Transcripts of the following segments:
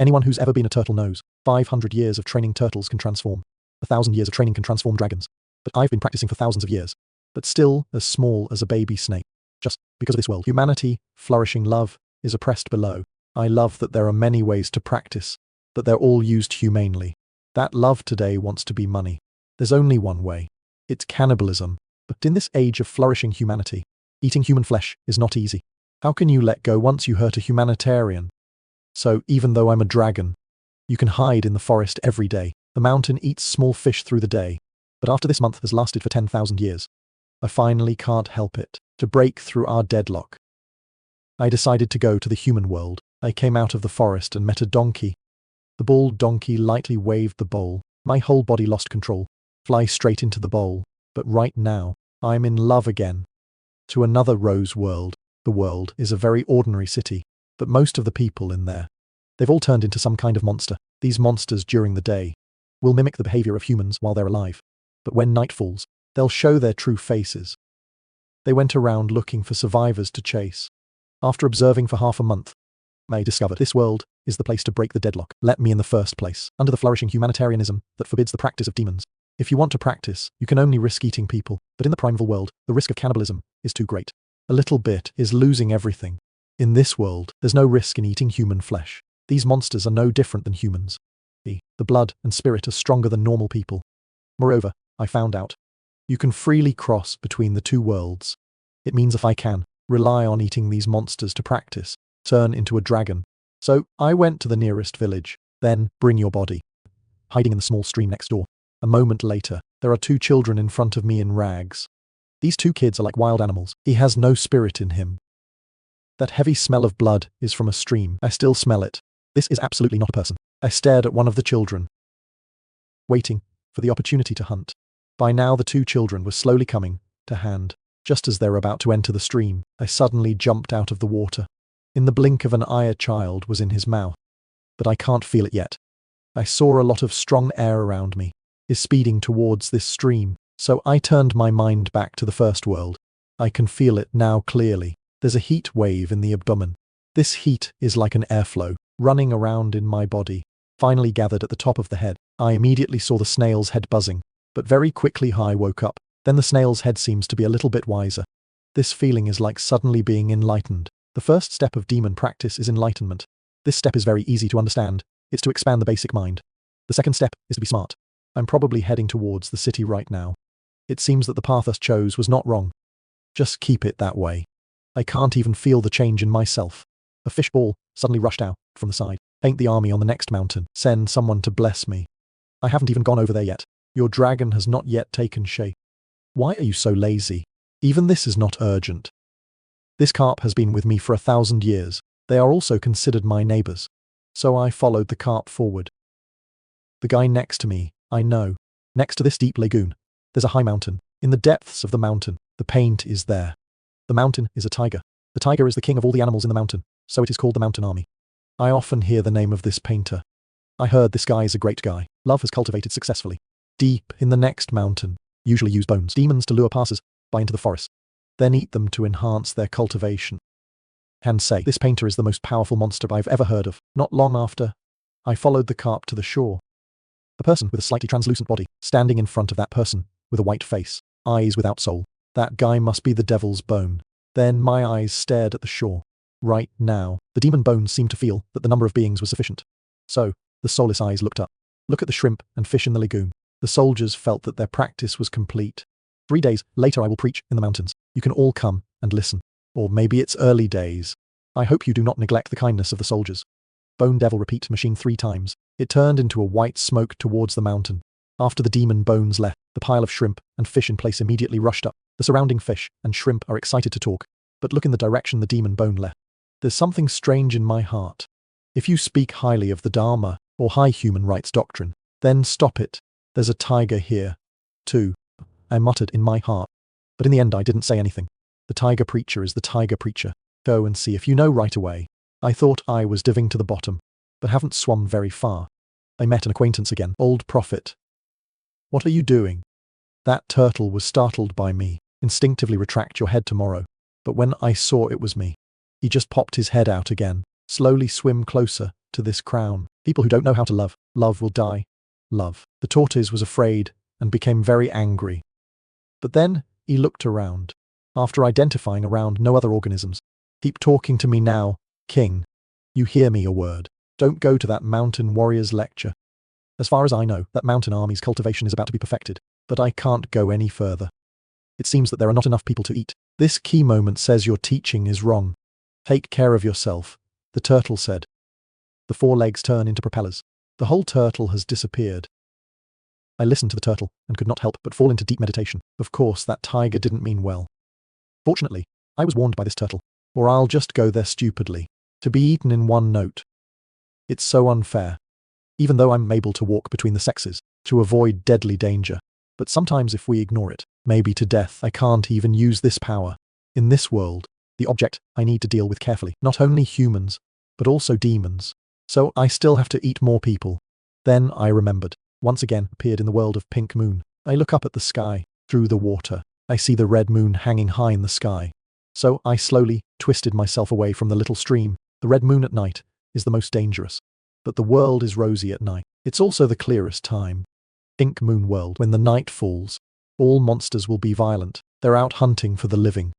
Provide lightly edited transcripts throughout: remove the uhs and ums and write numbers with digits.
Anyone who's ever been a turtle knows, 500 years of training turtles can transform. 1,000 years of training can transform dragons. But I've been practicing for thousands of years. But still as small as a baby snake. Just because of this world. Humanity, flourishing love, is oppressed below. I love that there are many ways to practice, that they're all used humanely. That love today wants to be money. There's only one way. It's cannibalism. But in this age of flourishing humanity, eating human flesh is not easy. How can you let go once you hurt a humanitarian? So, even though I'm a dragon, you can hide in the forest every day. The mountain eats small fish through the day. But after this month has lasted for 10,000 years, I finally can't help it. To break through our deadlock, I decided to go to the human world. I came out of the forest and met a donkey. The bald donkey lightly waved the bowl. My whole body lost control. Fly straight into the bowl. But right now, I'm in love again. To another rose world. The world is a very ordinary city, but most of the people in there, they've all turned into some kind of monster. These monsters during the day will mimic the behavior of humans while they're alive. But when night falls, they'll show their true faces. They went around looking for survivors to chase. After observing for half a month, I discovered this world is the place to break the deadlock. Let me in the first place, under the flourishing humanitarianism that forbids the practice of demons. If you want to practice, you can only risk eating people, but in the primeval world, the risk of cannibalism is too great. A little bit is losing everything. In this world, there's no risk in eating human flesh. These monsters are no different than humans. The blood and spirit are stronger than normal people. Moreover, I found out, you can freely cross between the two worlds. It means if I can rely on eating these monsters to practice, turn into a dragon. So I went to the nearest village. Then bring your body. Hiding in the small stream next door. A moment later, there are two children in front of me in rags. These two kids are like wild animals. He has no spirit in him. That heavy smell of blood is from a stream. I still smell it. This is absolutely not a person. I stared at one of the children, waiting for the opportunity to hunt. By now the two children were slowly coming to hand. Just as they were about to enter the stream, I suddenly jumped out of the water. In the blink of an eye, a child was in his mouth. But I can't feel it yet. I saw a lot of strong air around me. Is speeding towards this stream. So I turned my mind back to the first world. I can feel it now clearly. There's a heat wave in the abdomen. This heat is like an airflow, running around in my body. Finally gathered at the top of the head. I immediately saw the snail's head buzzing. But very quickly I woke up. Then the snail's head seems to be a little bit wiser. This feeling is like suddenly being enlightened. The first step of demon practice is enlightenment. This step is very easy to understand. It's to expand the basic mind. The second step is to be smart. I'm probably heading towards the city right now. It seems that the path I chose was not wrong. Just keep it that way. I can't even feel the change in myself. A fishball suddenly rushed out from the side. Ain't the army on the next mountain. Send someone to bless me. I haven't even gone over there yet. Your dragon has not yet taken shape. Why are you so lazy? Even this is not urgent. This carp has been with me for 1,000 years. They are also considered my neighbors. So I followed the carp forward. The guy next to me, I know. Next to this deep lagoon, there's a high mountain. In the depths of the mountain, the paint is there. The mountain is a tiger. The tiger is the king of all the animals in the mountain, so it is called the mountain army. I often hear the name of this painter. I heard this guy is a great guy. Love has cultivated successfully. Deep in the next mountain, usually use bones, demons to lure passers-by into the forest, then eat them to enhance their cultivation. And say, this painter is the most powerful monster I've ever heard of. Not long after, I followed the carp to the shore. The person with a slightly translucent body, standing in front of that person, with a white face, eyes without soul. That guy must be the devil's bone. Then my eyes stared at the shore. Right now, the demon bones seemed to feel that the number of beings was sufficient. So, the soulless eyes looked up. Look at the shrimp and fish in the lagoon. The soldiers felt that their practice was complete. 3 days later I will preach in the mountains. You can all come and listen. Or maybe it's early days. I hope you do not neglect the kindness of the soldiers. Bone Devil repeat machine 3 times. It turned into a white smoke towards the mountain. After the demon bones left, the pile of shrimp and fish in place immediately rushed up. The surrounding fish and shrimp are excited to talk, but look in the direction the demon bone left. There's something strange in my heart. If you speak highly of the Dharma or high human rights doctrine, then stop it. There's a tiger here, too. I muttered in my heart. But in the end I didn't say anything. The tiger preacher is the tiger preacher. Go and see if you know right away. I thought I was diving to the bottom, but haven't swum very far. I met an acquaintance again. Old prophet. What are you doing? That turtle was startled by me. Instinctively retract your head tomorrow. But when I saw it was me, he just popped his head out again. Slowly swim closer to this crown. People who don't know how to love, love will die. Love. The tortoise was afraid and became very angry. But then he looked around. After identifying around no other organisms. Keep talking to me now, king. You hear me a word. Don't go to that mountain warrior's lecture. As far as I know, that mountain army's cultivation is about to be perfected, but I can't go any further. It seems that there are not enough people to eat. This key moment says your teaching is wrong. Take care of yourself, the turtle said. The 4 legs turn into propellers. The whole turtle has disappeared. I listened to the turtle and could not help but fall into deep meditation. Of course, that tiger didn't mean well. Fortunately, I was warned by this turtle, or I'll just go there stupidly, to be eaten in one note. It's so unfair. Even though I'm able to walk between the sexes, to avoid deadly danger. But sometimes if we ignore it, maybe to death, I can't even use this power. In this world, the object I need to deal with carefully, not only humans, but also demons. So I still have to eat more people. Then I remembered, once again appeared in the world of Pink Moon. I look up at the sky, through the water. I see the red moon hanging high in the sky. So I slowly twisted myself away from the little stream. The red moon at night is the most dangerous. But the world is rosy at night. It's also the clearest time. Pink Moon world. When the night falls, all monsters will be violent. They're out hunting for the living.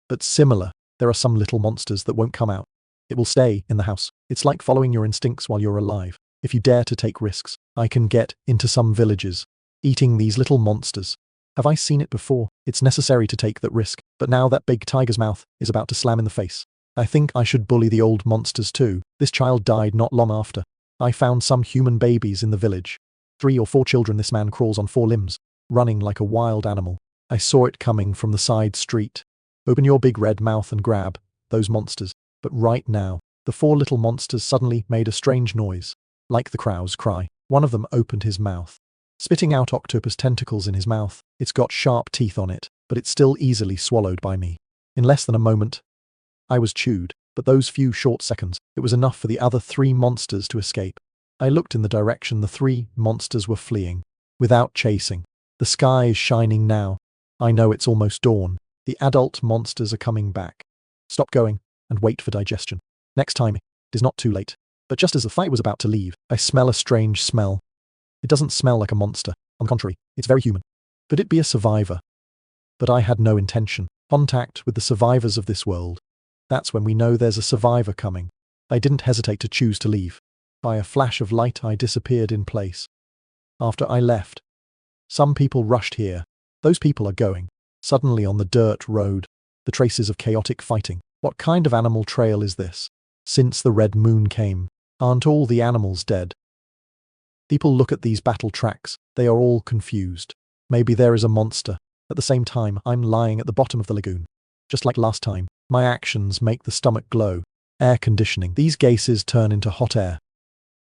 But similar, there are some little monsters that won't come out. It will stay in the house. It's like following your instincts while you're alive. If you dare to take risks, I can get into some villages, eating these little monsters. Have I seen it before? It's necessary to take that risk, but now that big tiger's mouth is about to slam in the face. I think I should bully the old monsters too. This child died not long after. I found some human babies in the village. 3 or 4 children. This man crawls on 4 limbs, running like a wild animal. I saw it coming from the side street. Open your big red mouth and grab those monsters. But right now, the 4 little monsters suddenly made a strange noise, like the crow's cry. One of them opened his mouth, spitting out octopus tentacles in his mouth. It's got sharp teeth on it, but it's still easily swallowed by me. In less than a moment, I was chewed, but those few short seconds, it was enough for the other 3 monsters to escape. I looked in the direction the 3 monsters were fleeing, without chasing. The sky is shining now. I know it's almost dawn. The adult monsters are coming back. Stop going and wait for digestion. Next time, it is not too late. But just as the fight was about to leave, I smell a strange smell. It doesn't smell like a monster. On the contrary, it's very human. Could it be a survivor? But I had no intention. Contact with the survivors of this world. That's when we know there's a survivor coming. I didn't hesitate to choose to leave. By a flash of light, I disappeared in place. After I left, some people rushed here. Those people are going. Suddenly on the dirt road, the traces of chaotic fighting. What kind of animal trail is this? Since the red moon came, aren't all the animals dead? People look at these battle tracks. They are all confused. Maybe there is a monster. At the same time, I'm lying at the bottom of the lagoon. Just like last time, my actions make the stomach glow. Air conditioning. These gases turn into hot air,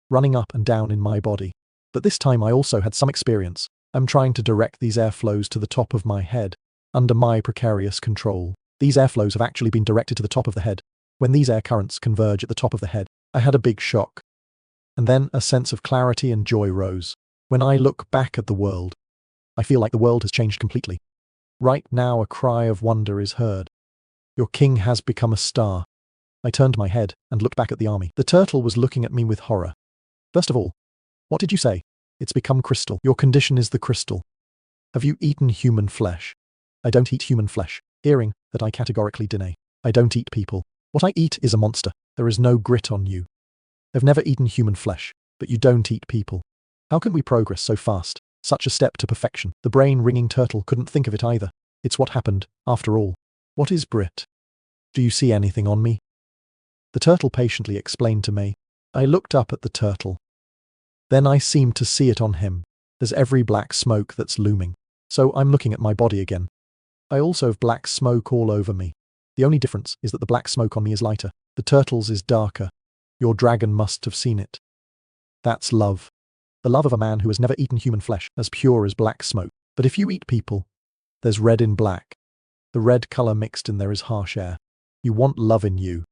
running up and down in my body. But this time I also had some experience. I'm trying to direct these airflows to the top of my head, under my precarious control. These airflows have actually been directed to the top of the head. When these air currents converge at the top of the head, I had a big shock. And then a sense of clarity and joy rose. When I look back at the world, I feel like the world has changed completely. Right now a cry of wonder is heard. Your king has become a star. I turned my head and looked back at the army. The turtle was looking at me with horror. First of all, what did you say? It's become crystal. Your condition is the crystal. Have you eaten human flesh? I don't eat human flesh. Hearing that I categorically deny. I don't eat people. What I eat is a monster. There is no grit on you. I've never eaten human flesh, but you don't eat people. How can we progress so fast? Such a step to perfection. The brain-ringing turtle couldn't think of it either. It's what happened, after all. What is Brit? Do you see anything on me? The turtle patiently explained to me. I looked up at the turtle. Then I seemed to see it on him. There's every black smoke that's looming. So I'm looking at my body again. I also have black smoke all over me. The only difference is that the black smoke on me is lighter. The turtle's is darker. Your dragon must have seen it. That's love. The love of a man who has never eaten human flesh, as pure as black smoke. But if you eat people, there's red in black. The red color mixed in there is harsh air. You want love in you.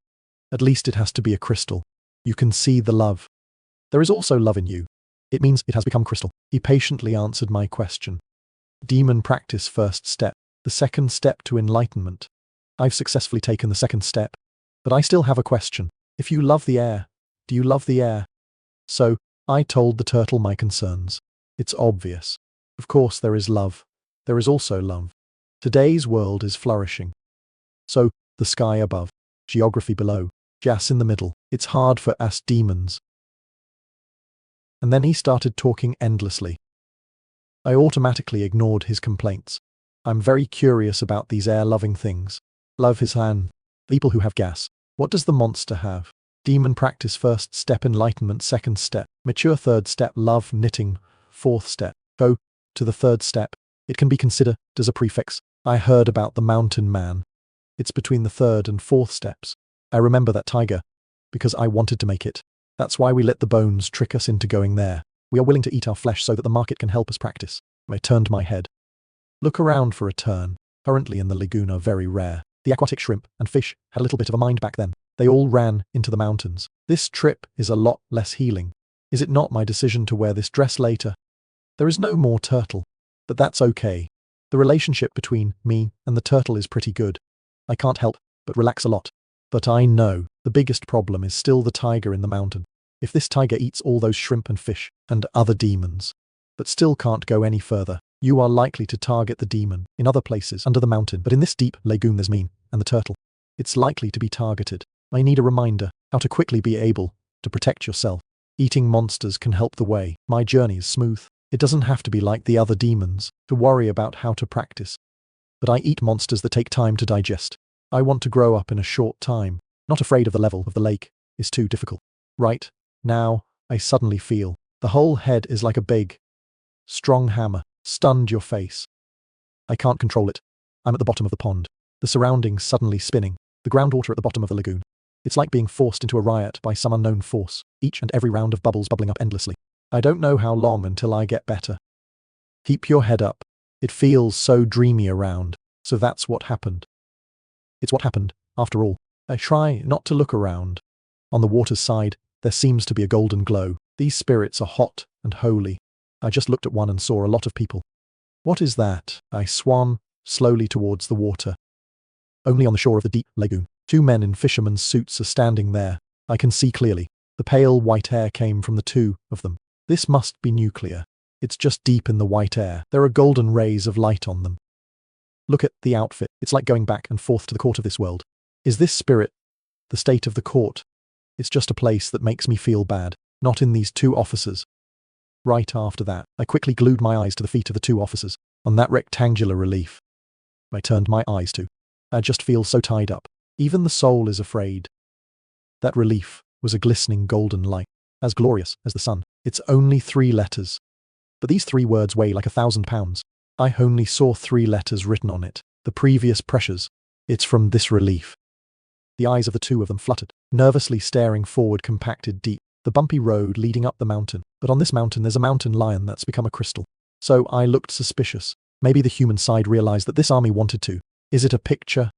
At least it has to be a crystal. You can see the love. There is also love in you. It means it has become crystal. He patiently answered my question. Demon practice first step. The second step to enlightenment. I've successfully taken the second step. But I still have a question. If you love the air, Do you love the air? So, I told the turtle my concerns. It's obvious. Of course there is love. There is also love. Today's world is flourishing. So, the sky above, geography below, gas in the middle. It's hard for us demons. And then he started talking endlessly. I automatically ignored his complaints. I'm very curious about these air-loving things. Love his hand. People who have gas. What does the monster have? Demon practice first step, enlightenment second step, mature third step, love knitting fourth step. Go to the third step. It can be considered as a prefix. I heard about the mountain man. It's between the third and fourth steps. I remember that tiger, because I wanted to make it. That's why we let the bones trick us into going there. We are willing to eat our flesh so that the market can help us practice. I turned my head. Look around for a turn. Currently in the lagoon are very rare. The aquatic shrimp and fish had a little bit of a mind back then. They all ran into the mountains. This trip is a lot less healing. Is it not my decision to wear this dress later? There is no more turtle. But that's okay. The relationship between me and the turtle is pretty good. I can't help but relax a lot. But I know the biggest problem is still the tiger in the mountain. If this tiger eats all those shrimp and fish and other demons, but still can't go any further, you are likely to target the demon in other places under the mountain. But in this deep lagoon there's me and the turtle. It's likely to be targeted. I need a reminder how to quickly be able to protect yourself. Eating monsters can help the way. My journey is smooth. It doesn't have to be like the other demons to worry about how to practice. But I eat monsters that take time to digest. I want to grow up in a short time. Not afraid of the level of the lake is too difficult. Right now, I suddenly feel the whole head is like a big, strong hammer, stunned your face. I can't control it. I'm at the bottom of the pond. The surroundings suddenly spinning. The groundwater at the bottom of the lagoon. It's like being forced into a riot by some unknown force. Each and every round of bubbles bubbling up endlessly. I don't know how long until I get better. Keep your head up. It feels so dreamy around. So that's what happened. It's what happened, after all. I try not to look around. On the water's side, there seems to be a golden glow. These spirits are hot and holy. I just looked at one and saw a lot of people. What is that? I swam slowly towards the water. Only on the shore of the deep lagoon. 2 men in fishermen's suits are standing there. I can see clearly. The pale white air came from the 2 of them. This must be nuclear. It's just deep in the white air. There are golden rays of light on them. Look at the outfit. It's like going back and forth to the court of this world. Is this spirit the state of the court? It's just a place that makes me feel bad. Not in these 2 officers. Right after that, I quickly glued my eyes to the feet of the 2 officers. On that rectangular relief, I turned my eyes to. I just feel so tied up. Even the soul is afraid. That relief was a glistening golden light, as glorious as the sun. It's only 3 letters. But these 3 words weigh like 1,000 pounds. I only saw 3 letters written on it. The previous pressures. It's from this relief. The eyes of the 2 of them fluttered, nervously staring forward, compacted deep. The bumpy road leading up the mountain. But on this mountain there's a mountain lion that's become a crystal. So I looked suspicious. Maybe the human side realized that this army wanted to. Is it a picture?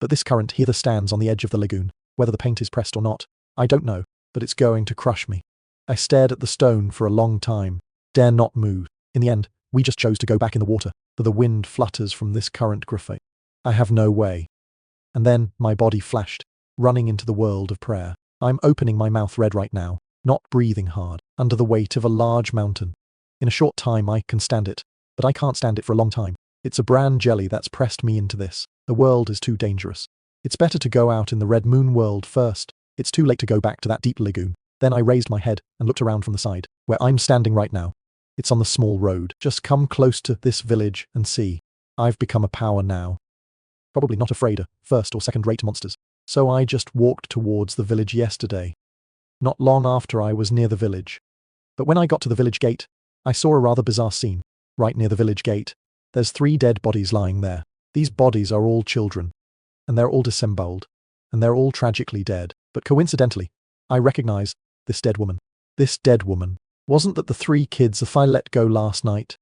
But this current here stands on the edge of the lagoon. Whether the paint is pressed or not, I don't know, but it's going to crush me. I stared at the stone for a long time. Dare not move. In the end, we just chose to go back in the water, for the wind flutters from this current graphite. I have no way. And then my body flashed, running into the world of prayer. I'm opening my mouth red right now, not breathing hard, under the weight of a large mountain. In a short time I can stand it, but I can't stand it for a long time. It's a bran jelly that's pressed me into this. The world is too dangerous. It's better to go out in the red moon world first. It's too late to go back to that deep lagoon. Then I raised my head and looked around from the side, where I'm standing right now. It's on the small road. Just come close to this village and see. I've become a power now. Probably not afraid of first or second-rate monsters. So I just walked towards the village yesterday. Not long after I was near the village. But when I got to the village gate, I saw a rather bizarre scene. Right near the village gate, there's 3 dead bodies lying there. These bodies are all children. And they're all disemboweled. And they're all tragically dead. But coincidentally, I recognize this dead woman. This dead woman. Wasn't that the 3 kids if I let go last night?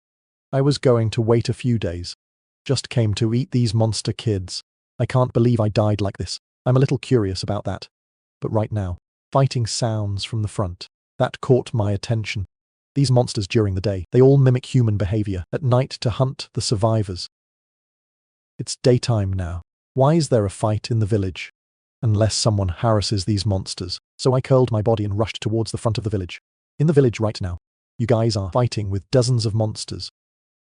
I was going to wait a few days. Just came to eat these monster kids. I can't believe I died like this. I'm a little curious about that. But right now, fighting sounds from the front. That caught my attention. These monsters during the day, they all mimic human behavior. At night to hunt the survivors. It's daytime now. Why is there a fight in the village? unless someone harasses these monsters. So I curled my body and rushed towards the front of the village. In the village right now, you guys are fighting with dozens of monsters.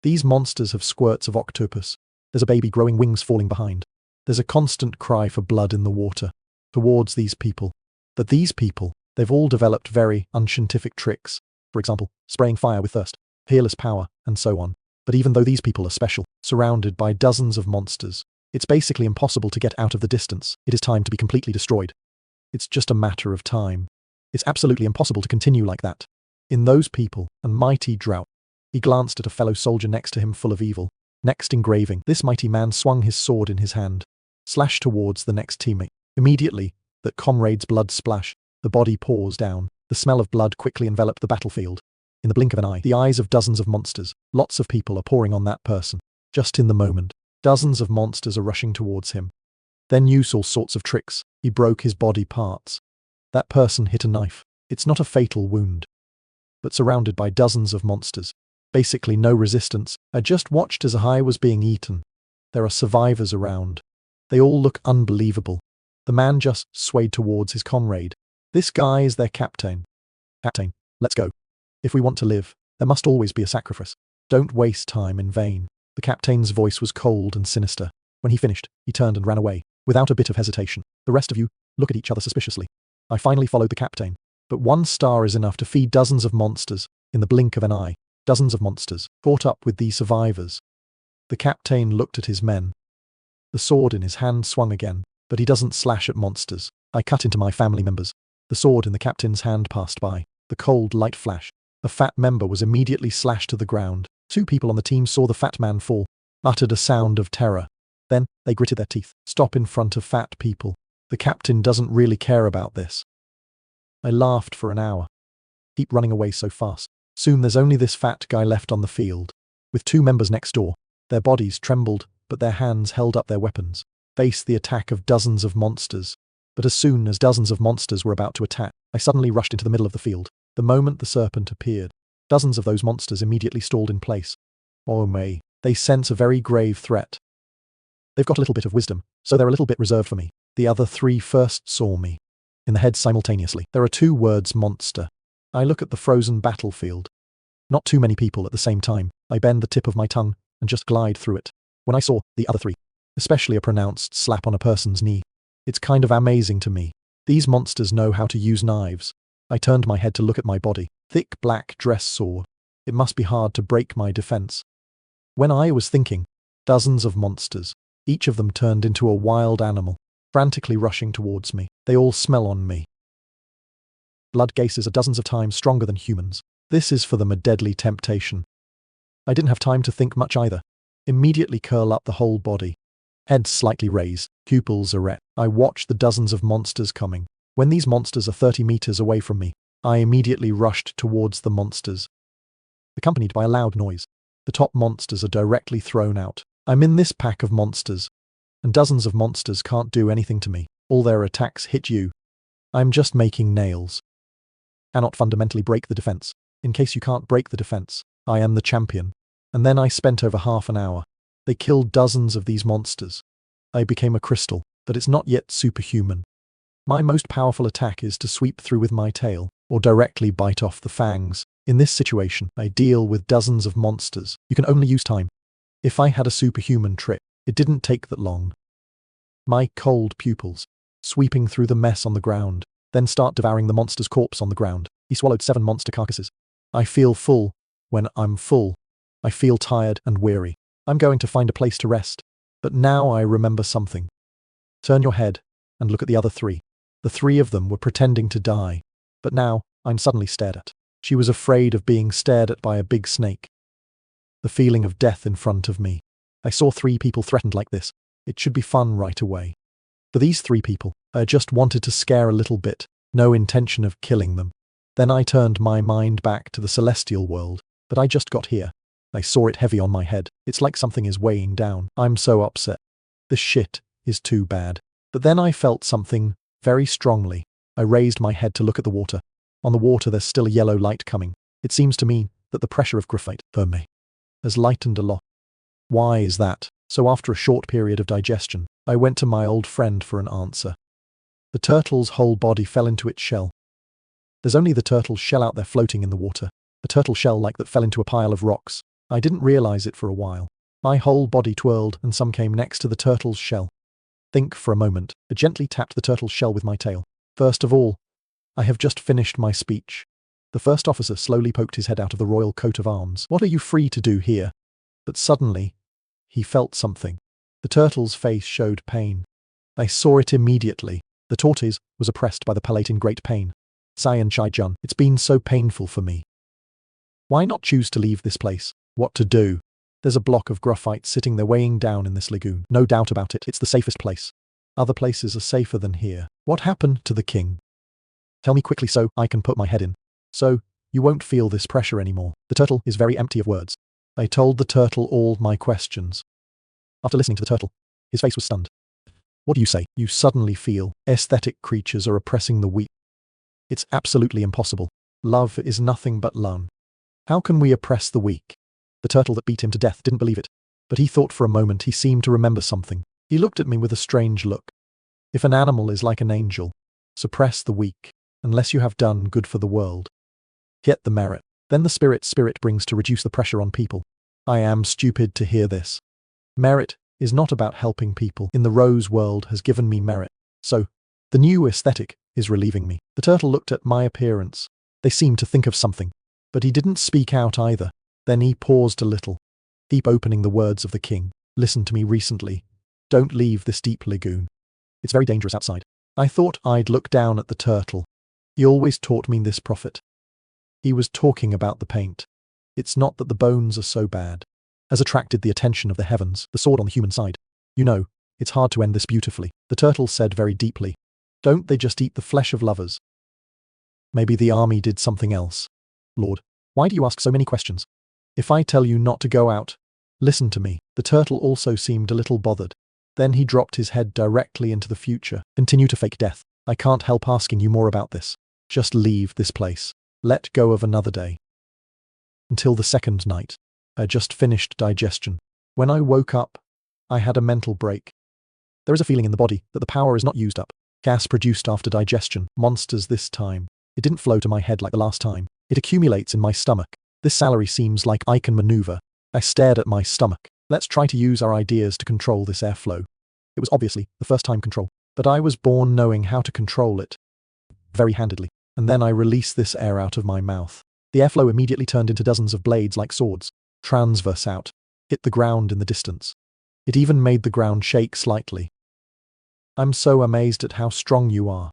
These monsters have squirts of octopus. There's a baby growing wings falling behind. There's a constant cry for blood in the water towards these people. But these people, they've all developed very unscientific tricks. For example, spraying fire with thirst, peerless power, and so on. But even though these people are special, surrounded by dozens of monsters, it's basically impossible to get out of the distance. It is time to be completely destroyed. It's just a matter of time. It's absolutely impossible to continue like that. In those people, and mighty drought. He glanced at a fellow soldier next to him full of evil. Next engraving, this mighty man swung his sword in his hand, slashed towards the next teammate. Immediately, that comrade's blood splash, the body pours down. The smell of blood quickly enveloped the battlefield. In the blink of an eye, the eyes of dozens of monsters, lots of people are pouring on that person. Just in the moment, dozens of monsters are rushing towards him. Then used all sorts of tricks. He broke his body parts. That person hit a knife. It's not a fatal wound. But surrounded by dozens of monsters. Basically no resistance. I just watched as Ahai was being eaten. There are survivors around. They all look unbelievable. The man just swayed towards his comrade. This guy is their captain. Captain, let's go. If we want to live, there must always be a sacrifice. Don't waste time in vain. The captain's voice was cold and sinister. When he finished, he turned and ran away, without a bit of hesitation. The rest of you, look at each other suspiciously. I finally followed the captain. But 1 star is enough to feed dozens of monsters, in the blink of an eye. Dozens of monsters, caught up with these survivors. The captain looked at his men. The sword in his hand swung again, but he doesn't slash at monsters. I cut into my family members. The sword in the captain's hand passed by. The cold light flash. A fat member was immediately slashed to the ground. 2 people on the team saw the fat man fall, uttered a sound of terror. Then, they gritted their teeth. Stop in front of fat people. The captain doesn't really care about this. I laughed for an hour. Keep running away so fast. Soon there's only this fat guy left on the field. With 2 members next door. Their bodies trembled, but their hands held up their weapons. Faced the attack of dozens of monsters. But as soon as dozens of monsters were about to attack, I suddenly rushed into the middle of the field. The moment the serpent appeared, dozens of those monsters immediately stalled in place. Oh may, they sense a very grave threat. They've got a little bit of wisdom, so they're a little bit reserved for me. The other 3 first saw me. In the head simultaneously. There are 2 words monster. I look at the frozen battlefield. Not too many people at the same time. I bend the tip of my tongue and just glide through it. When I saw the other 3, especially a pronounced slap on a person's knee, it's kind of amazing to me. These monsters know how to use knives. I turned my head to look at my body. Thick black dress sword. It must be hard to break my defense. When I was thinking, dozens of monsters, each of them turned into a wild animal, frantically rushing towards me. They all smell on me. Blood gases are dozens of times stronger than humans. This is for them a deadly temptation. I didn't have time to think much either. Immediately curl up the whole body. Head slightly raised, pupils erect. I watch the dozens of monsters coming. When these monsters are 30 meters away from me, I immediately rushed towards the monsters. Accompanied by a loud noise. The top monsters are directly thrown out. I'm in this pack of monsters. And dozens of monsters can't do anything to me. All their attacks hit you. I'm just making nails. Cannot fundamentally break the defense. In case you can't break the defense, I am the champion. And then I spent over half an hour. They killed dozens of these monsters. I became a crystal, but it's not yet superhuman. My most powerful attack is to sweep through with my tail, or directly bite off the fangs. In this situation, I deal with dozens of monsters. You can only use time. If I had a superhuman trick, it didn't take that long. My cold pupils, sweeping through the mess on the ground, then start devouring the monster's corpse on the ground. He swallowed 7 monster carcasses. I feel full. When I'm full, I feel tired and weary. I'm going to find a place to rest. But now I remember something. Turn your head and look at the other 3. The 3 of them were pretending to die. But now, I'm suddenly stared at. She was afraid of being stared at by a big snake. The feeling of death in front of me. I saw 3 people threatened like this. It should be fun right away. For these 3 people, I just wanted to scare a little bit. No intention of killing them. Then I turned my mind back to the celestial world. But I just got here. I saw it heavy on my head. It's like something is weighing down. I'm so upset. This shit is too bad. But then I felt something very strongly. I raised my head to look at the water. On the water there's still a yellow light coming. It seems to me that the pressure of graphite for me has lightened a lot. Why is that? So after a short period of digestion, I went to my old friend for an answer. The turtle's whole body fell into its shell. There's only the turtle's shell out there floating in the water. A turtle shell like that fell into a pile of rocks. I didn't realize it for a while. My whole body twirled and some came next to the turtle's shell. Think for a moment. I gently tapped the turtle's shell with my tail. First of all, I have just finished my speech. The first officer slowly poked his head out of the royal coat of arms. What are you free to do here? But suddenly, he felt something. The turtle's face showed pain. I saw it immediately. The tortoise was oppressed by the palate in great pain. Sayan Chai-jun, it's been so painful for me. Why not choose to leave this place? What to do? There's a block of graphite sitting there weighing down in this lagoon. No doubt about it, it's the safest place. Other places are safer than here. What happened to the king? Tell me quickly so I can put my head in. So, you won't feel this pressure anymore. The turtle is very empty of words. I told the turtle all my questions. After listening to the turtle, his face was stunned. What do you say? You suddenly feel aesthetic creatures are oppressing the weak. It's absolutely impossible. Love is nothing but love. How can we oppress the weak? The turtle that beat him to death didn't believe it. But he thought for a moment he seemed to remember something. He looked at me with a strange look. If an animal is like an angel, suppress the weak, unless you have done good for the world. Get the merit. Then the spirit brings to reduce the pressure on people. I am stupid to hear this. Merit is not about helping people. In the rose world has given me merit. So, the new aesthetic is relieving me. The turtle looked at my appearance. They seemed to think of something. But he didn't speak out either. Then he paused a little. Keep opening the words of the king. Listen to me recently. Don't leave this deep lagoon. It's very dangerous outside. I thought I'd look down at the turtle. He always taught me this prophet. He was talking about the paint. It's not that the bones are so bad. Has attracted the attention of the heavens, the sword on the human side. You know, it's hard to end this beautifully. The turtle said very deeply. Don't they just eat the flesh of lovers? Maybe the army did something else. Lord, why do you ask so many questions? If I tell you not to go out, listen to me. The turtle also seemed a little bothered. Then he dropped his head directly into the future. Continue to fake death. I can't help asking you more about this. Just leave this place. Let go of another day. Until the second night. I just finished digestion. When I woke up, I had a mental break. There is a feeling in the body that the power is not used up. Gas produced after digestion. Monsters this time. It didn't flow to my head like the last time. It accumulates in my stomach. This salary seems like I can maneuver. I stared at my stomach. Let's try to use our ideas to control this airflow. It was obviously the first time control, but I was born knowing how to control it. Very handedly. And then I released this air out of my mouth. The airflow immediately turned into dozens of blades like swords. Transverse out. Hit the ground in the distance. It even made the ground shake slightly. I'm so amazed at how strong you are.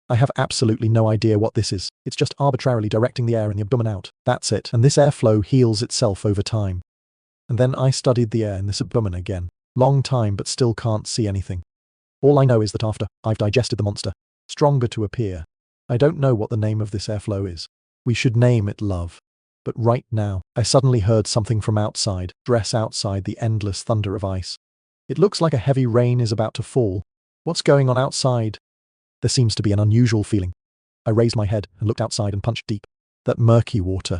I have absolutely no idea what this is. It's just arbitrarily directing the air in the abdomen out. That's it. And this airflow heals itself over time. And then I studied the air in this abdomen again. Long time but still can't see anything. All I know is that after I've digested the monster, stronger to appear. I don't know what the name of this airflow is. We should name it love. But right now, I suddenly heard something from outside, dress outside the endless thunder of ice. It looks like a heavy rain is about to fall. What's going on outside? There seems to be an unusual feeling. I raised my head and looked outside and punched deep. That murky water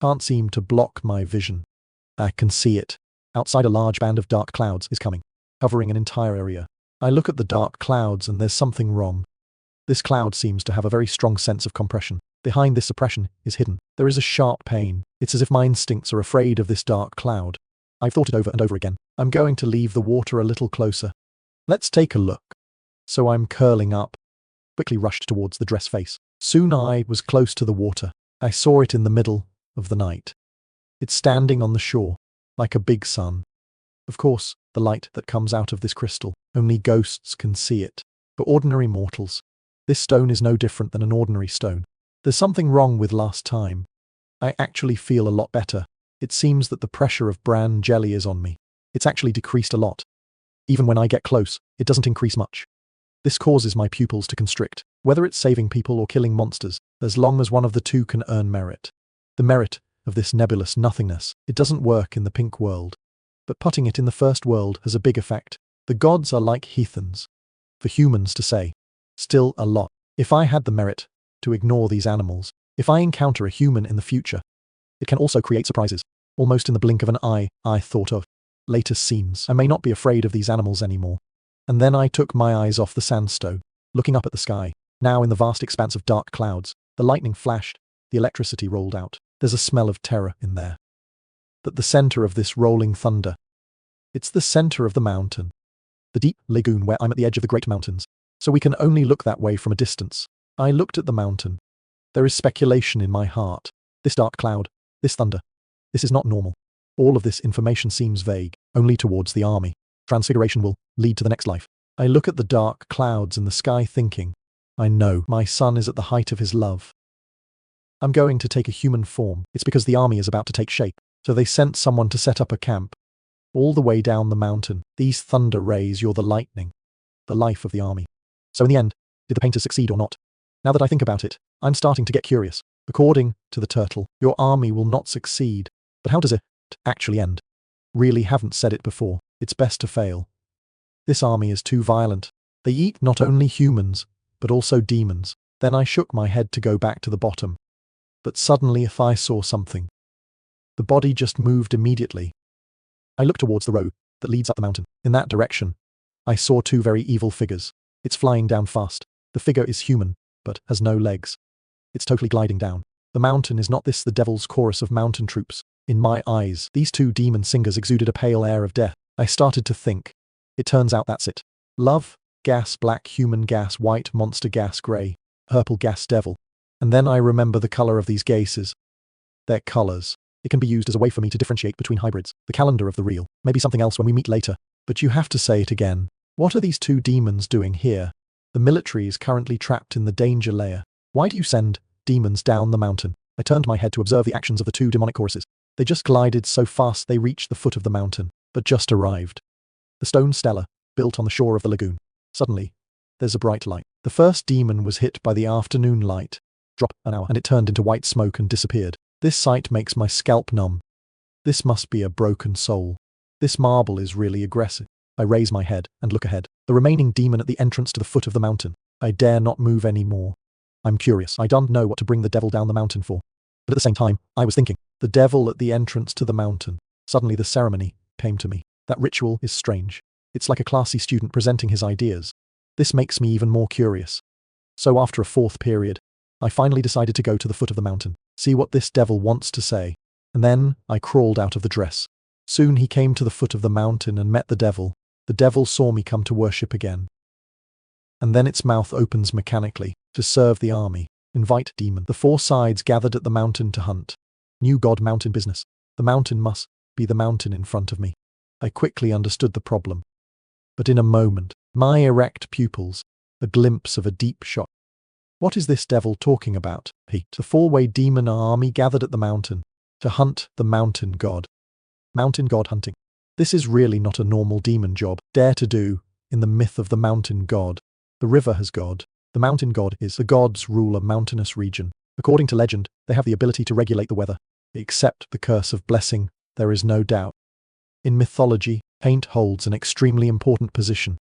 can't seem to block my vision. I can see it. Outside a large band of dark clouds is coming, covering an entire area. I look at the dark clouds and there's something wrong. This cloud seems to have a very strong sense of compression. Behind this oppression is hidden. There is a sharp pain. It's as if my instincts are afraid of this dark cloud. I've thought it over and over again. I'm going to leave the water a little closer. Let's take a look. So I'm curling up. Quickly rushed towards the dress face. Soon I was close to the water. I saw it in the middle of the night. It's standing on the shore, like a big sun. Of course, the light that comes out of this crystal, only ghosts can see it. For ordinary mortals, this stone is no different than an ordinary stone. There's something wrong with last time. I actually feel a lot better. It seems that the pressure of bran jelly is on me. It's actually decreased a lot. Even when I get close, it doesn't increase much. This causes my pupils to constrict, whether it's saving people or killing monsters, as long as one of the two can earn merit. The merit of this nebulous nothingness, it doesn't work in the pink world. But putting it in the first world has a big effect. The gods are like heathens. For humans to say. Still a lot. If I had the merit to ignore these animals, if I encounter a human in the future, it can also create surprises. Almost in the blink of an eye, I thought of later scenes. I may not be afraid of these animals anymore. And then I took my eyes off the sandstone. looking up at the sky. Now in the vast expanse of dark clouds, the lightning flashed, the electricity rolled out. There's a smell of terror in there. At the center of this rolling thunder, it's the center of the mountain. The deep lagoon where I'm at the edge of the great mountains, so we can only look that way from a distance. I looked at the mountain. There is speculation in my heart. This dark cloud, this thunder, this is not normal. All of this information seems vague, only towards the army. Transfiguration will lead to the next life. I look at the dark clouds in the sky thinking, I know my son is at the height of his love. I'm going to take a human form. It's because the army is about to take shape. So they sent someone to set up a camp. All the way down the mountain, these thunder rays, you're the lightning, the life of the army. So in the end, did the painters succeed or not? Now that I think about it, I'm starting to get curious. According to the turtle, your army will not succeed. But how does it actually end? Really haven't said it before. It's best to fail. This army is too violent. They eat not only humans, but also demons. Then I shook my head to go back to the bottom. But suddenly if I saw something. The body just moved immediately. I looked towards the road that leads up the mountain. In that direction, I saw two very evil figures. It's flying down fast. The figure is human, but has no legs. It's totally gliding down. The mountain is not this the devil's chorus of mountain troops. In my eyes, these two demon singers exuded a pale air of death. I started to think. It turns out that's it. Love, gas, black human gas, white monster gas, grey, purple gas, devil. And then I remember the color of these gases. Their colors. It can be used as a way for me to differentiate between hybrids, the calendar of the real, maybe something else when we meet later. But you have to say it again. What are these two demons doing here? The military is currently trapped in the danger layer. Why do you send demons down the mountain? I turned my head to observe the actions of the two demonic choruses. They just glided so fast they reached the foot of the mountain, but just arrived. The stone stela, built on the shore of the lagoon. Suddenly, there's a bright light. The first demon was hit by the afternoon light. Drop an hour, and it turned into white smoke and disappeared. This sight makes my scalp numb. This must be a broken soul. This marble is really aggressive. I raise my head and look ahead. The remaining demon at the entrance to the foot of the mountain. I dare not move any more. I'm curious. I don't know what to bring the devil down the mountain for. But at the same time, I was thinking, the devil at the entrance to the mountain. Suddenly the ceremony came to me. That ritual is strange. It's like a classy student presenting his ideas. This makes me even more curious. So after a fourth period, I finally decided to go to the foot of the mountain, see what this devil wants to say. And then I crawled out of the dress. Soon he came to the foot of the mountain and met the devil. The devil saw me come to worship again. And then its mouth opens mechanically to serve the army. Invite demon. The four sides gathered at the mountain to hunt. New god mountain business. The mountain must be the mountain in front of me. I quickly understood the problem. But in a moment, my erect pupils, a glimpse of a deep shock. What is this devil talking about? The four-way demon army gathered at the mountain to hunt the mountain god. Mountain god hunting. This is really not a normal demon job. Dare to do in the myth of the mountain god. The river has god. The mountain god is the gods rule a mountainous region. According to legend, they have the ability to regulate the weather. Except the curse of blessing, there is no doubt. In mythology, paint holds an extremely important position.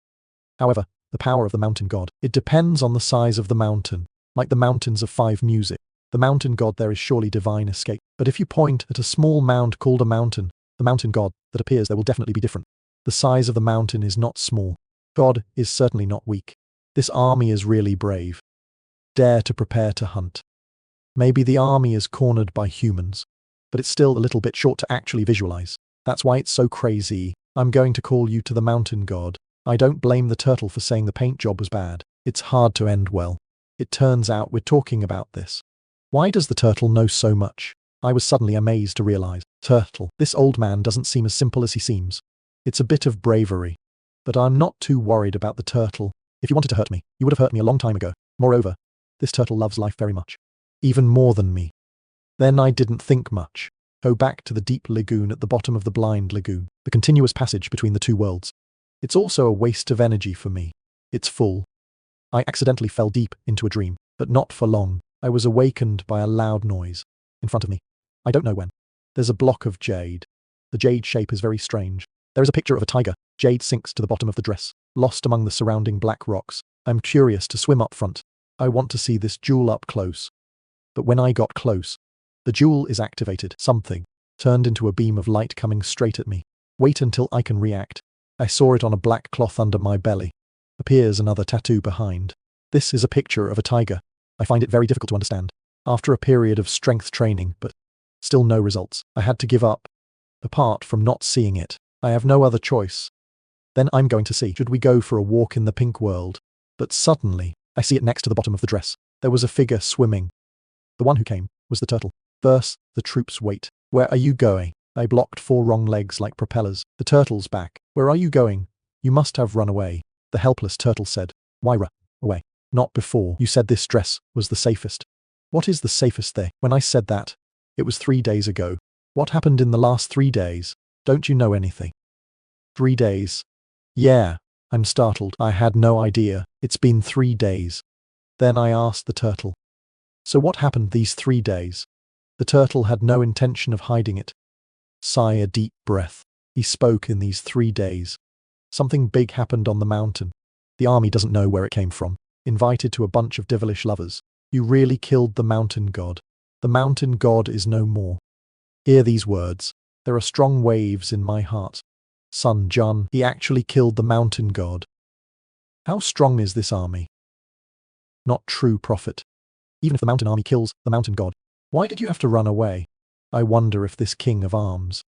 However, the power of the mountain god, it depends on the size of the mountain. Like the mountains of Five Music. The mountain god there is surely divine escape. But if you point at a small mound called a mountain, the mountain god that appears there will definitely be different. The size of the mountain is not small. God is certainly not weak. This army is really brave. Dare to prepare to hunt. Maybe the army is cornered by humans, but it's still a little bit short to actually visualize. That's why it's so crazy. I'm going to call you to the mountain god. I don't blame the turtle for saying the paint job was bad. It's hard to end well. It turns out we're talking about this. Why does the turtle know so much? I was suddenly amazed to realize. Turtle, this old man doesn't seem as simple as he seems. It's a bit of bravery. But I'm not too worried about the turtle. If you wanted to hurt me, you would have hurt me a long time ago. Moreover, this turtle loves life very much. Even more than me. Then I didn't think much. Go back to the deep lagoon at the bottom of the blind lagoon. The continuous passage between the two worlds. It's also a waste of energy for me. It's full. I accidentally fell deep into a dream, but not for long. I was awakened by a loud noise. In front of me. I don't know when. There's a block of jade. The jade shape is very strange. There is a picture of a tiger. Jade sinks to the bottom of the dress, lost among the surrounding black rocks. I'm curious to swim up front. I want to see this jewel up close. But when I got close, the jewel is activated. Something turned into a beam of light coming straight at me. Wait until I can react. I saw it on a black cloth under my belly. Appears another tattoo behind. This is a picture of a tiger. I find it very difficult to understand. After a period of strength training, but still no results, I had to give up. Apart from not seeing it, I have no other choice. Then I'm going to see. Should we go for a walk in the pink world? But suddenly, I see it next to the bottom of the dress. There was a figure swimming. The one who came was the turtle. First, the troops wait. Where are you going? I blocked 4 wrong legs like propellers. The turtle's back. Where are you going? You must have run away. The helpless turtle said. Why run away? Not before. You said this dress was the safest. What is the safest thing? When I said that, it was 3 days ago. What happened in the last 3 days? Don't you know anything? 3 days. Yeah. I'm startled. I had no idea. It's been 3 days. Then I asked the turtle. So what happened these 3 days? The turtle had no intention of hiding it. Sigh a deep breath. He spoke in these 3 days. Something big happened on the mountain. The army doesn't know where it came from. Invited to a bunch of devilish lovers. You really killed the mountain god. The mountain god is no more. Hear these words. There are strong waves in my heart. Son Jun, he actually killed the mountain god. How strong is this army? Not true, prophet. Even if the mountain army kills the mountain god, why did you have to run away? I wonder if this king of arms.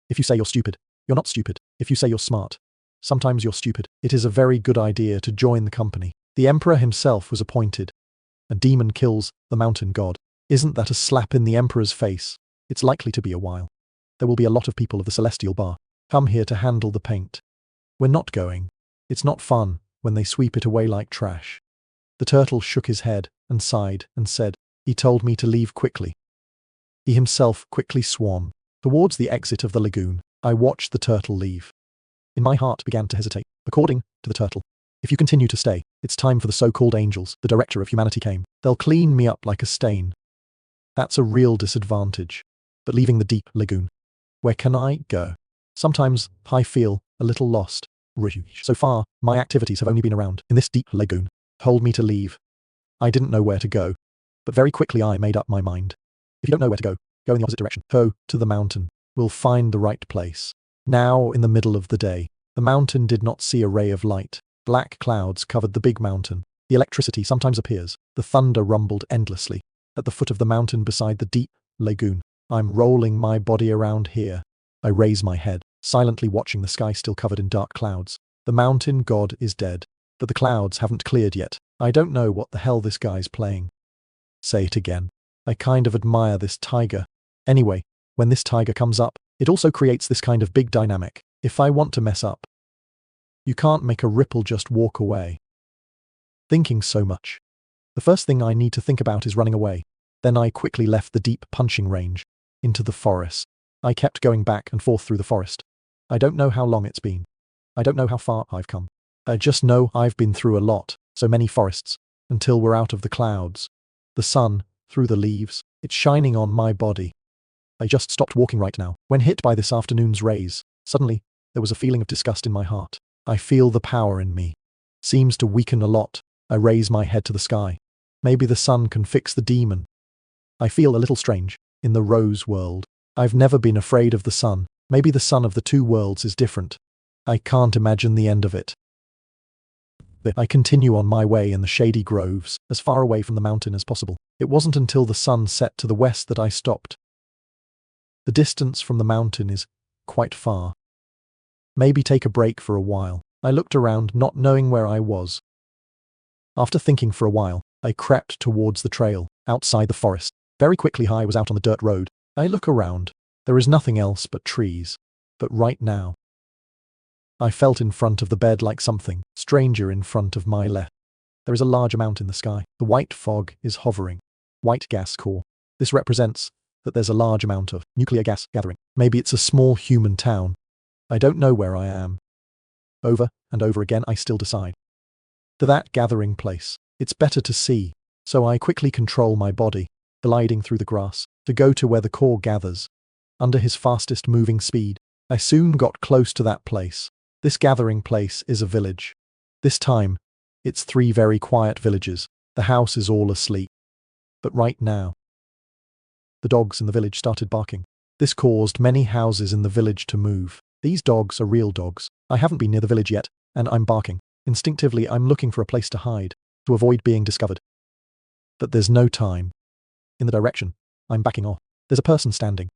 If you say you're stupid, you're not stupid. If you say you're smart, sometimes you're stupid. It is a very good idea to join the company. The emperor himself was appointed. A demon kills the mountain god. Isn't that a slap in the emperor's face? It's likely to be a while. There will be a lot of people of the celestial bar come here to handle the paint. We're not going. It's not fun when they sweep it away like trash. The turtle shook his head and sighed and said, he told me to leave quickly. He himself quickly swam towards the exit of the lagoon. I watched the turtle leave. In my heart began to hesitate. According to the turtle, if you continue to stay, it's time for the so-called angels, the director of humanity came. They'll clean me up like a stain. That's a real disadvantage. But leaving the deep lagoon, where can I go? Sometimes I feel a little lost. So far, my activities have only been around in this deep lagoon. Told me to leave. I didn't know where to go. But very quickly I made up my mind. If you don't know where to go in the opposite direction. Go to the mountain. We'll find the right place. Now, in the middle of the day, the mountain did not see a ray of light. Black clouds covered the big mountain. The electricity sometimes appears. The thunder rumbled endlessly. At the foot of the mountain beside the deep lagoon, I'm rolling my body around here. I raise my head, silently watching the sky still covered in dark clouds. The mountain god is dead, but the clouds haven't cleared yet. I don't know what the hell this guy's playing. Say it again. I kind of admire this tiger. Anyway, when this tiger comes up, it also creates this kind of big dynamic. If I want to mess up, you can't make a ripple just walk away. Thinking so much. The first thing I need to think about is running away. Then I quickly left the deep punching range into the forest. I kept going back and forth through the forest. I don't know how long it's been. I don't know how far I've come. I just know I've been through a lot, so many forests, until we're out of the clouds. The sun, through the leaves, it's shining on my body. I just stopped walking right now. When hit by this afternoon's rays, suddenly, there was a feeling of disgust in my heart. I feel the power in me. Seems to weaken a lot. I raise my head to the sky. Maybe the sun can fix the demon. I feel a little strange, in the rose world. I've never been afraid of the sun. Maybe the sun of the two worlds is different. I can't imagine the end of it. I continue on my way in the shady groves, as far away from the mountain as possible. It wasn't until the sun set to the west that I stopped. The distance from the mountain is quite far. Maybe take a break for a while. I looked around, not knowing where I was. After thinking for a while, I crept towards the trail, outside the forest. Very quickly I was out on the dirt road. I look around. There is nothing else but trees. But right now, I felt in front of the bed like something stranger in front of my left. There is a large amount in the sky. The white fog is hovering. White gas core. This represents that there's a large amount of nuclear gas gathering. Maybe it's a small human town. I don't know where I am. Over and over again I still decide. To that gathering place. It's better to see. So I quickly control my body, gliding through the grass, to go to where the core gathers. Under his fastest moving speed, I soon got close to that place. This gathering place is a village. This time, it's 3 very quiet villages. The house is all asleep. But right now, the dogs in the village started barking. This caused many houses in the village to move. These dogs are real dogs. I haven't been near the village yet, and I'm barking. Instinctively, I'm looking for a place to hide. to avoid being discovered. But there's no time. In the direction I'm backing off, there's a person standing.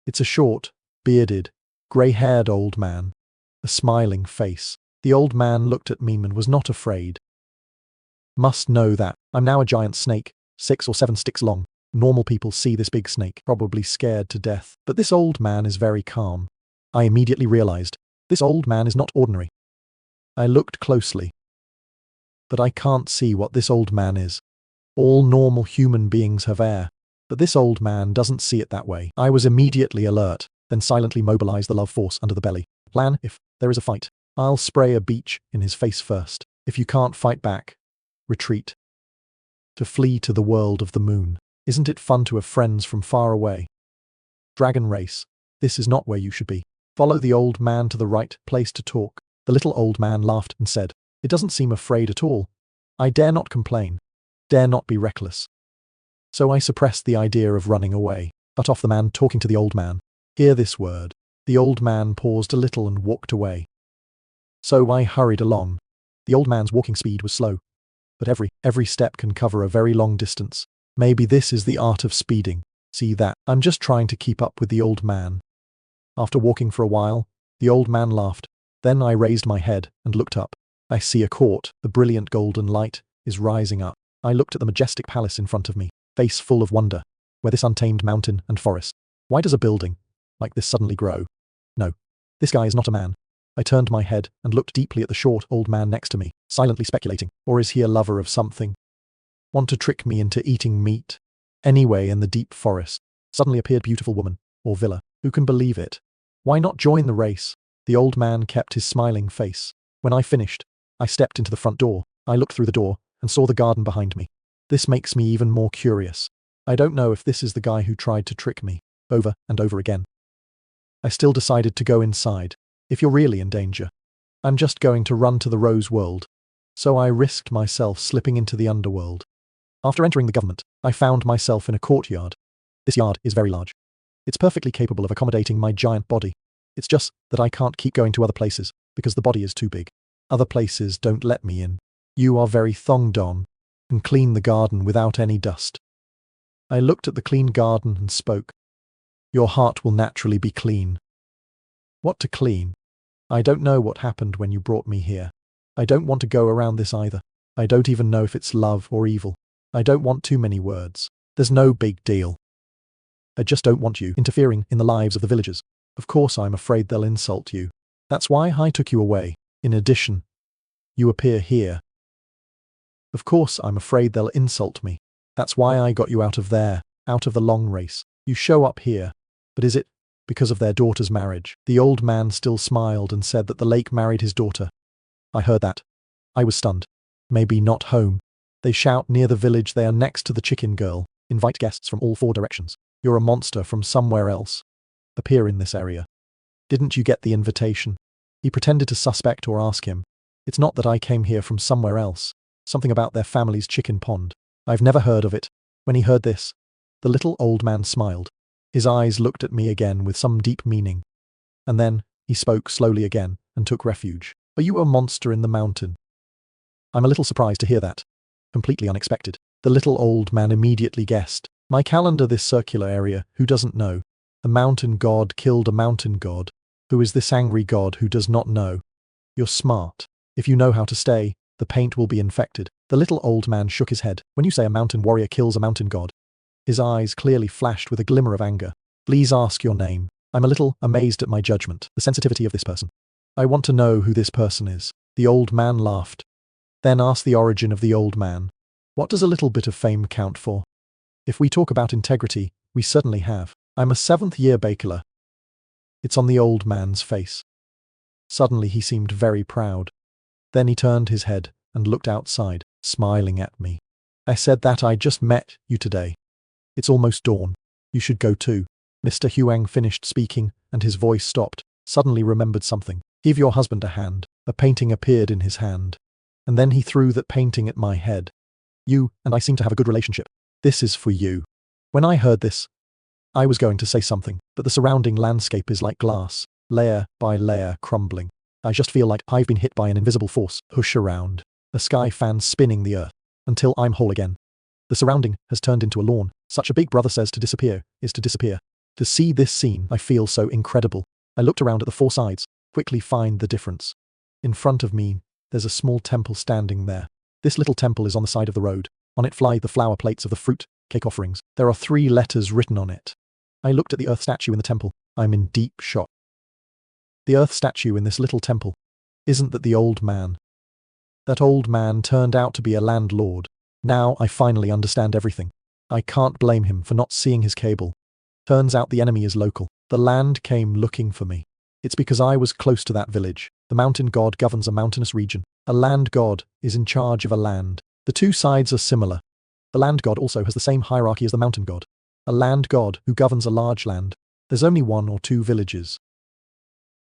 It's a short, bearded, grey-haired old man. A smiling face. The old man looked at me and was not afraid. Must know that I'm now a giant snake, 6 or 7 sticks long. Normal people see this big snake, probably scared to death. But this old man is very calm. I immediately realized, this old man is not ordinary. I looked closely. But I can't see what this old man is. All normal human beings have hair. But this old man doesn't see it that way. I was immediately alert, then silently mobilized the love force under the belly. Plan, if there is a fight, I'll spray a beach in his face first. If you can't fight back, retreat. To flee to the world of the moon. Isn't it fun to have friends from far away? Dragon race. This is not where you should be. Follow the old man to the right place to talk. The little old man laughed and said, it doesn't seem afraid at all. I dare not complain. Dare not be reckless. So I suppressed the idea of running away, cut off the man talking to the old man. Hear this word. The old man paused a little and walked away. So I hurried along. The old man's walking speed was slow, but every step can cover a very long distance. Maybe this is the art of speeding. See that? I'm just trying to keep up with the old man. After walking for a while, the old man laughed. Then I raised my head and looked up. I see a court. The brilliant golden light is rising up. I looked at the majestic palace in front of me, face full of wonder. Where this untamed mountain and forest? Why does a building like this suddenly grow? No, this guy is not a man. I turned my head and looked deeply at the short old man next to me, silently speculating. Or is he a lover of something? Want to trick me into eating meat? Anyway, in the deep forest, suddenly appeared a beautiful woman, or villa. Who can believe it? Why not join the race? The old man kept his smiling face. When I finished, I stepped into the front door. I looked through the door and saw the garden behind me. This makes me even more curious. I don't know if this is the guy who tried to trick me, over and over again. I still decided to go inside. If you're really in danger, I'm just going to run to the rose world. So I risked myself slipping into the underworld. After entering the government, I found myself in a courtyard. This yard is very large. It's perfectly capable of accommodating my giant body. It's just that I can't keep going to other places, because the body is too big. Other places don't let me in. You are very thong-dong, and clean the garden without any dust. I looked at the clean garden and spoke. Your heart will naturally be clean. What to clean? I don't know what happened when you brought me here. I don't want to go around this either. I don't even know if it's love or evil. I don't want too many words. There's no big deal. I just don't want you interfering in the lives of the villagers. Of course I'm afraid they'll insult you. That's why I took you away. In addition, you appear here. Of course I'm afraid they'll insult me. That's why I got you out of there, out of the long race. You show up here. But is it because of their daughter's marriage? The old man still smiled and said that the lake married his daughter. I heard that. I was stunned. Maybe not home. They shout near the village they are next to the chicken girl. Invite guests from all 4 directions. You're a monster from somewhere else. Appear in this area. Didn't you get the invitation? He pretended to suspect or ask him. It's not that I came here from somewhere else. Something about their family's chicken pond. I've never heard of it. When he heard this, the little old man smiled. His eyes looked at me again with some deep meaning. And then, he spoke slowly again and took refuge. Are you a monster in the mountain? I'm a little surprised to hear that. Completely unexpected. The little old man immediately guessed. My calendar, this circular area, who doesn't know? A mountain god killed a mountain god. Who is this angry god who does not know? You're smart. If you know how to stay, the paint will be infected. The little old man shook his head. When you say a mountain warrior kills a mountain god, his eyes clearly flashed with a glimmer of anger. Please ask your name. I'm a little amazed at my judgment, the sensitivity of this person. I want to know who this person is. The old man laughed. Then asked the origin of the old man. What does a little bit of fame count for? If we talk about integrity, we certainly have. I'm a 7th-year bachelor. It's on the old man's face. Suddenly he seemed very proud. Then he turned his head and looked outside, smiling at me. I said that I just met you today. It's almost dawn. You should go too. Mr. Huang finished speaking, and his voice stopped. Suddenly remembered something. Give your husband a hand. A painting appeared in his hand. And then he threw that painting at my head. You and I seem to have a good relationship. This is for you. When I heard this, I was going to say something, but the surrounding landscape is like glass, layer by layer crumbling. I just feel like I've been hit by an invisible force, push around. A sky fan spinning the earth. until I'm whole again. The surrounding has turned into a lawn. Such a big brother says to disappear is to disappear. To see this scene, I feel so incredible. I looked around at the four sides, quickly find the difference. In front of me, there's a small temple standing there. This little temple is on the side of the road. On it fly the flower plates of the fruit cake offerings. There are 3 letters written on it. I looked at the earth statue in the temple. I'm in deep shock. The earth statue in this little temple. Isn't that the old man? That old man turned out to be a landlord. Now I finally understand everything. I can't blame him for not seeing his cable. Turns out the enemy is local. The land came looking for me. It's because I was close to that village. The mountain god governs a mountainous region. A land god is in charge of a land. The 2 sides are similar. The land god also has the same hierarchy as the mountain god. A land god who governs a large land. There's only 1 or 2 villages.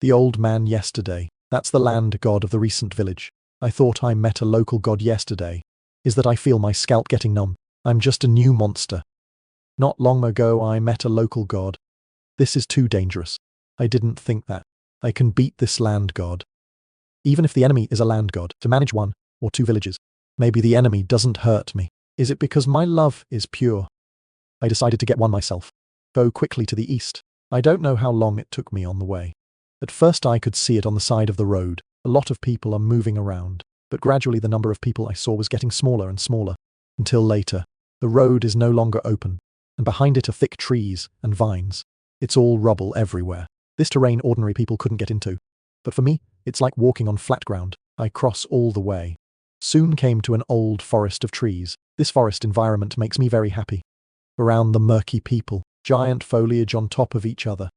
The old man yesterday. That's the land god of the recent village. I thought I met a local god yesterday. Is that I feel my scalp getting numb. I'm just a new monster. Not long ago I met a local god. This is too dangerous. I didn't think that. I can beat this land god. Even if the enemy is a land god, to manage 1 or 2 villages, maybe the enemy doesn't hurt me. Is it because my love is pure? I decided to get one myself. Go quickly to the east. I don't know how long it took me on the way. At first I could see it on the side of the road. A lot of people are moving around, but gradually the number of people I saw was getting smaller and smaller. Until later, the road is no longer open, and behind it are thick trees and vines. It's all rubble everywhere. This terrain ordinary people couldn't get into. But for me, it's like walking on flat ground. I cross all the way. Soon came to an old forest of trees. This forest environment makes me very happy. Around the murky people, giant foliage on top of each other.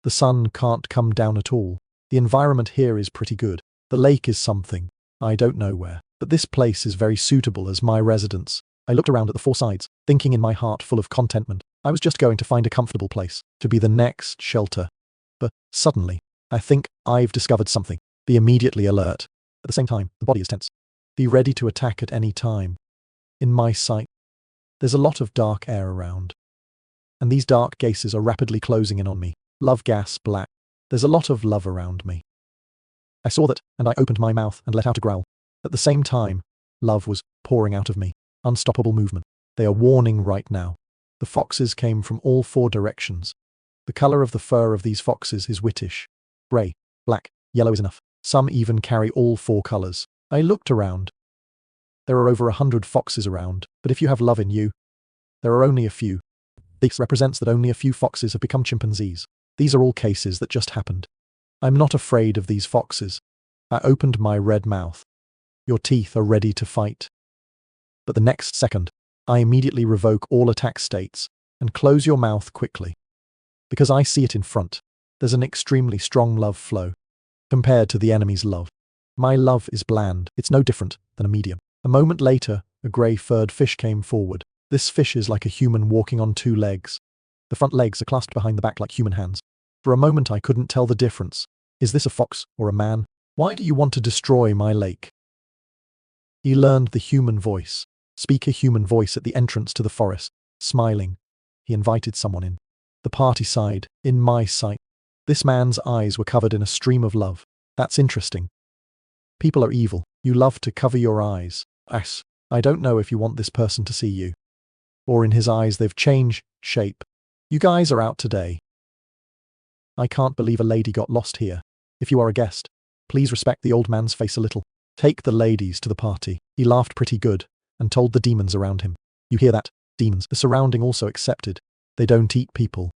The sun can't come down at all. The environment here is pretty good. The lake is something. I don't know where, but this place is very suitable as my residence. I looked around at the 4 sides, thinking in my heart full of contentment. I was just going to find a comfortable place, to be the next shelter. But suddenly, I think I've discovered something. Be immediately alert. At the same time, the body is tense. Be ready to attack at any time. In my sight, there's a lot of dark air around. And these dark gases are rapidly closing in on me. Love gas black. There's a lot of love around me. I saw that, and I opened my mouth and let out a growl. At the same time, love was pouring out of me. Unstoppable movement. They are warning right now. The foxes came from all 4 directions. The color of the fur of these foxes is whitish. Grey, black, yellow is enough. Some even carry all 4 colors. I looked around. There are over 100 foxes around, but if you have love in you, there are only a few. This represents that only a few foxes have become chimpanzees. These are all cases that just happened. I'm not afraid of these foxes. I opened my red mouth. Your teeth are ready to fight. But the next second, I immediately revoke all attack states and close your mouth quickly. Because I see it in front. There's an extremely strong love flow compared to the enemy's love. My love is bland. It's no different than a medium. A moment later, a grey-furred fish came forward. This fish is like a human walking on 2 legs. The front legs are clasped behind the back like human hands. For a moment I couldn't tell the difference. Is this a fox or a man? Why do you want to destroy my lake? He learned the human voice. Speak a human voice at the entrance to the forest. Smiling, he invited someone in. The party sighed. In my sight. This man's eyes were covered in a stream of love. That's interesting. People are evil. You love to cover your eyes. I don't know if you want this person to see you. Or in his eyes they've changed shape. You guys are out today. I can't believe a lady got lost here. If you are a guest, please respect the old man's face a little. Take the ladies to the party. He laughed pretty good and told the demons around him. You hear that? Demons. The surrounding also accepted. They don't eat people.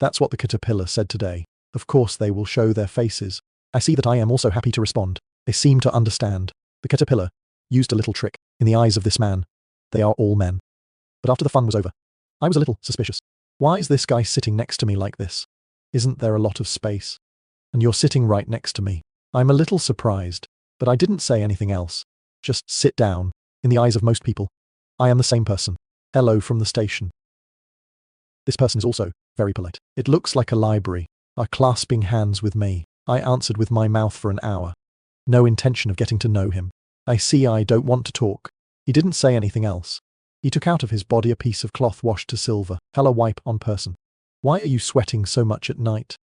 That's what the caterpillar said today. Of course they will show their faces. I see that I am also happy to respond. They seem to understand. The caterpillar used a little trick. In the eyes of this man, they are all men. But after the fun was over, I was a little suspicious. Why is this guy sitting next to me like this? Isn't there a lot of space? And you're sitting right next to me. I'm a little surprised, but I didn't say anything else. Just sit down. In the eyes of most people, I am the same person. Hello from the station. This person is also very polite. It looks like a library. Are clasping hands with me. I answered with my mouth for an hour. No intention of getting to know him. I see I don't want to talk. He didn't say anything else. He took out of his body a piece of cloth washed to silver. Color wipe on person. Why are you sweating so much at night?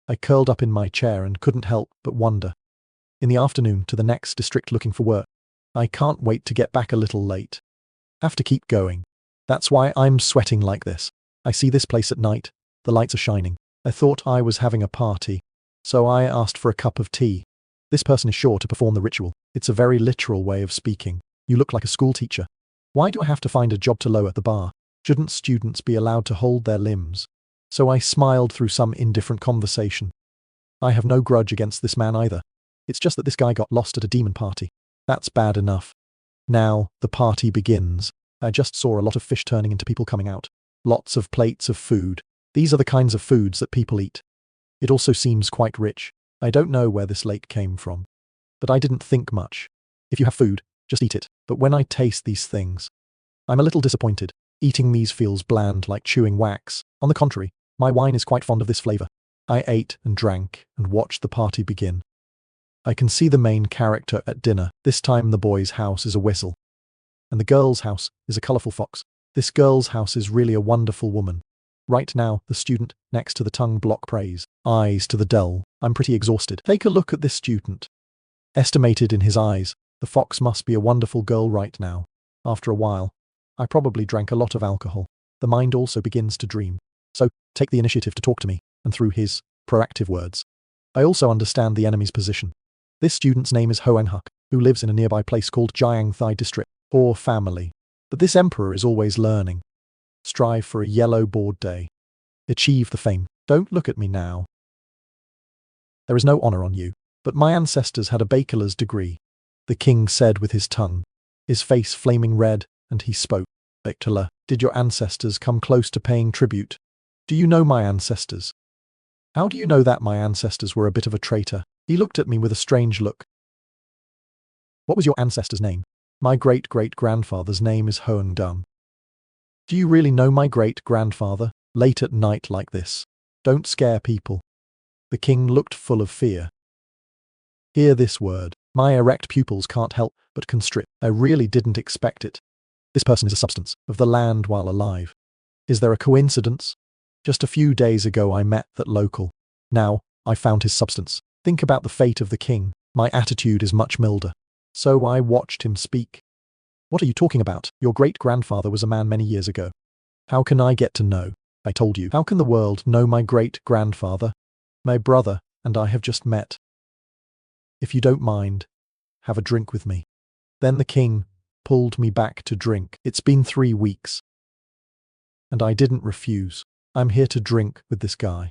I curled up in my chair and couldn't help but wonder. In the afternoon to the next district looking for work. I can't wait to get back a little late. Have to keep going. That's why I'm sweating like this. I see this place at night. The lights are shining. I thought I was having a party. So I asked for a cup of tea. This person is sure to perform the ritual. It's a very literal way of speaking. You look like a school teacher. Why do I have to find a job to lower the bar? Shouldn't students be allowed to hold their limbs? So I smiled through some indifferent conversation. I have no grudge against this man either. It's just that this guy got lost at a demon party. That's bad enough. Now, the party begins. I just saw a lot of fish turning into people coming out. Lots of plates of food. These are the kinds of foods that people eat. It also seems quite rich. I don't know where this lake came from. But I didn't think much. If you have food, just eat it. But when I taste these things, I'm a little disappointed. Eating these feels bland, like chewing wax. On the contrary, my wine is quite fond of this flavor. I ate and drank and watched the party begin. I can see the main character at dinner. This time the boy's house is a whistle. And the girl's house is a colorful fox. This girl's house is really a wonderful woman. Right now, the student next to the tongue block prays. Eyes to the dell. I'm pretty exhausted. Take a look at this student. Estimated in his eyes, the fox must be a wonderful girl right now. After a while, I probably drank a lot of alcohol. The mind also begins to dream. So, take the initiative to talk to me, and through his proactive words. I also understand the enemy's position. This student's name is Hoanghuk, who lives in a nearby place called Jiangthai district. Poor family. But this emperor is always learning. Strive for a yellow board day. Achieve the fame. Don't look at me now. There is no honor on you, but my ancestors had a bachelor's degree. The king said with his tongue, his face flaming red, and he spoke. Bachelor, did your ancestors come close to paying tribute? Do you know my ancestors? How do you know that my ancestors were a bit of a traitor? He looked at me with a strange look. What was your ancestor's name? My great-great-grandfather's name is Hoangdung. Do you really know my great-grandfather? Late at night like this. Don't scare people. The king looked full of fear. Hear this word. My erect pupils can't help but constrict. I really didn't expect it. This person is a substance of the land while alive. Is there a coincidence? Just a few days ago I met that local. Now, I found his substance. Think about the fate of the king. My attitude is much milder. So I watched him speak. What are you talking about? Your great-grandfather was a man many years ago. How can I get to know? I told you. How can the world know my great-grandfather? My brother and I have just met. If you don't mind, have a drink with me. Then the king pulled me back to drink. It's been 3 weeks. And I didn't refuse. I'm here to drink with this guy.